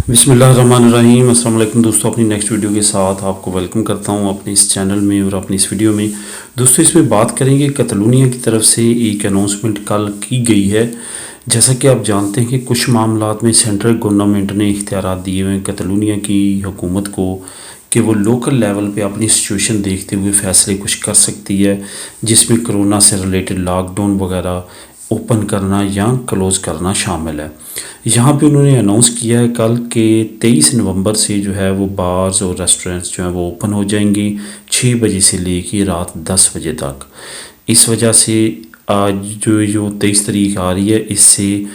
बिस्मिल्लाहिर्रहमानिर्रहीम। अस्सलाम वालेकुम दोस्तों, अपनी नेक्स्ट वीडियो के साथ आपको वेलकम करता हूं अपने इस चैनल में और अपनी इस वीडियो में। दोस्तों, इसमें बात करेंगे कतलूनिया की तरफ से एक अनाउंसमेंट कल की गई है। जैसा कि आप जानते हैं कि कुछ मामलात में सेंट्रल गवर्नमेंट ने इख्तियारात दिए हुए हैं कतलूनिया की हुकूमत को कि वो लोकल लेवल पे अपनी सिचुएशन देखते हुए फ़ैसले कुछ कर सकती है, जिसमें कोरोना से रिलेटेड लॉकडाउन वगैरह ओपन करना या क्लोज़ करना शामिल है। यहाँ पे उन्होंने अनाउंस किया है कल के 23 नवंबर से जो है वो बार्स और रेस्टोरेंट्स जो हैं वो ओपन हो जाएंगे 6 बजे से लेके रात 10 बजे तक। इस वजह से आज जो 23 तारीख आ रही है, इससे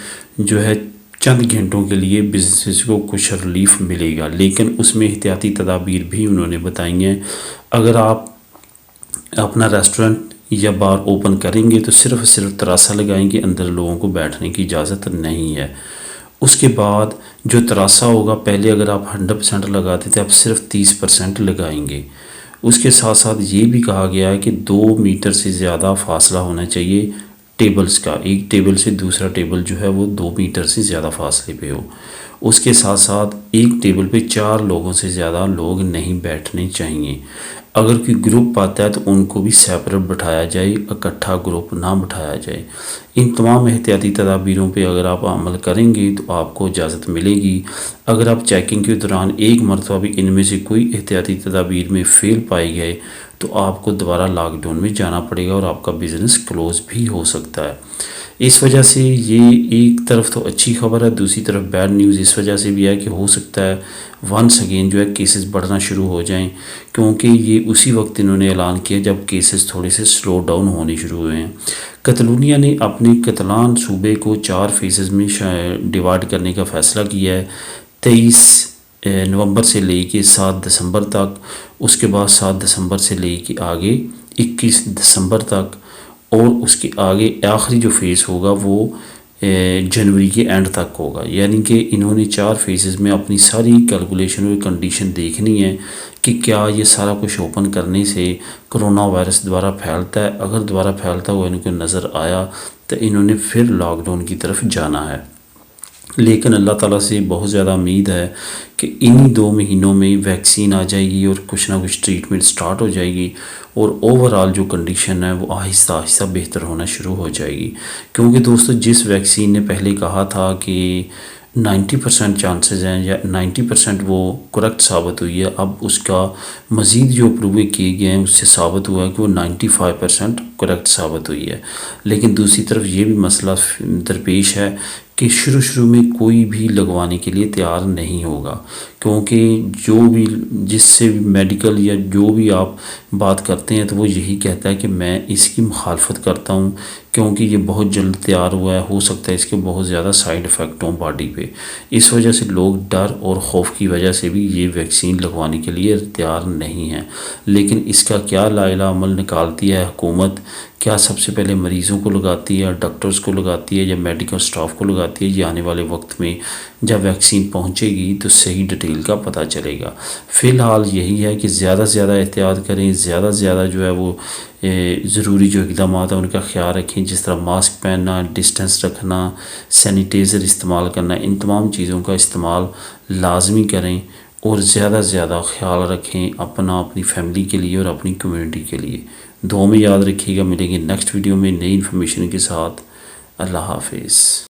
जो है चंद घंटों के लिए बिजनेस को कुछ रिलीफ मिलेगा, लेकिन उसमें एहतियाती तदाबीर भी उन्होंने बताई हैं। अगर आप अपना रेस्टोरेंट या बार ओपन करेंगे तो सिर्फ तरासा लगाएंगे, अंदर लोगों को बैठने की इजाज़त नहीं है। उसके बाद जो तरासा होगा, पहले अगर आप 100% लगाते थे, अब सिर्फ 30% लगाएंगे। उसके साथ साथ ये भी कहा गया है कि 2 मीटर से ज़्यादा फासला होना चाहिए टेबल्स का, एक टेबल से दूसरा टेबल जो है वो 2 मीटर से ज़्यादा फासले पे हो। उसके साथ साथ एक टेबल पे 4 लोगों से ज़्यादा लोग नहीं बैठने चाहिए। अगर कोई ग्रुप आता है तो उनको भी सेपरेट बिठाया जाए, इकट्ठा ग्रुप ना बिठाया जाए। इन तमाम एहतियाती तदाबीरों पे अगर आप अमल करेंगे तो आपको इजाज़त मिलेगी। अगर आप चेकिंग के दौरान एक मरतबा भी इनमें से कोई एहतियाती तदाबीर में फ़ेल पाए गए तो आपको दोबारा लॉकडाउन में जाना पड़ेगा और आपका बिज़नेस क्लोज़ भी हो सकता है। इस वजह से ये एक तरफ तो अच्छी खबर है, दूसरी तरफ बैड न्यूज़ इस वजह से भी है कि हो सकता है वंस अगेन जो है केसेस बढ़ना शुरू हो जाएं, क्योंकि ये उसी वक्त इन्होंने ऐलान किया जब केसेस थोड़े से स्लो डाउन होने शुरू हुए हैं। कतलूनिया ने अपने कतलान सूबे को 4 फेज़ में डिवाइड करने का फ़ैसला किया है, 23 नवंबर से लेके 7 दिसंबर तक। उसके बाद 7 दिसंबर से लेके आगे 21 दिसंबर तक, और उसके आगे आखिरी जो फेज़ होगा वो जनवरी के एंड तक होगा। यानी कि इन्होंने 4 फेज़ में अपनी सारी कैलकुलेशन और कंडीशन देखनी है कि क्या ये सारा कुछ ओपन करने से कोरोना वायरस दोबारा फैलता है। अगर दोबारा फैलता हुआ इनको नज़र आया तो इन्होंने फिर लॉकडाउन की तरफ जाना है। लेकिन अल्लाह ताला से बहुत ज़्यादा उम्मीद है कि इन्हीं 2 महीनों में वैक्सीन आ जाएगी और कुछ ना कुछ ट्रीटमेंट स्टार्ट हो जाएगी और ओवरऑल जो कंडीशन है वो आहिस्ता आहिस्ता बेहतर होना शुरू हो जाएगी। क्योंकि दोस्तों, जिस वैक्सीन ने पहले कहा था कि 90% चांसेस हैं या 90% वो करेक्ट साबित हुई है, अब उसका मज़ीद जो प्रूव किए गए हैं उससे साबित हुआ है कि वो 95% करेक्ट साबित हुई है। लेकिन दूसरी तरफ ये भी मसला दरपेश है कि शुरू में कोई भी लगवाने के लिए तैयार नहीं होगा, क्योंकि जो भी जिससे भी मेडिकल या जो भी आप बात करते हैं तो वो यही कहता है कि मैं इसकी मुखालफत करता हूँ, क्योंकि ये बहुत जल्द तैयार हुआ है, हो सकता है इसके बहुत ज़्यादा साइड इफ़ेक्ट हों बॉडी पे। इस वजह से लोग डर और खौफ की वजह से भी ये वैक्सीन लगवाने के लिए तैयार नहीं हैं। लेकिन इसका क्या लाइला अमल निकालती है हुकूमत, क्या सबसे पहले मरीज़ों को लगाती है, डॉक्टर्स को लगाती है या मेडिकल स्टाफ को लगाती है, ये आने वाले वक्त में जब वैक्सीन पहुंचेगी तो सही डिटेल का पता चलेगा। फ़िलहाल यही है कि ज़्यादा से ज़्यादा एहतियात करें, ज़्यादा से ज़्यादा जो है वो ज़रूरी जो इक़दाम है उनका ख्याल रखें, जिस तरह मास्क पहनना, डिस्टेंस रखना, सैनिटाइज़र इस्तेमाल करना, इन तमाम चीज़ों का इस्तेमाल लाजमी करें और ज़्यादा से ज़्यादा ख्याल रखें अपना, अपनी फैमिली के लिए और अपनी कम्युनिटी के लिए। दुआ में याद रखिएगा। मिलेंगे नेक्स्ट वीडियो में नई इन्फॉर्मेशन के साथ। अल्लाह हाफिज़।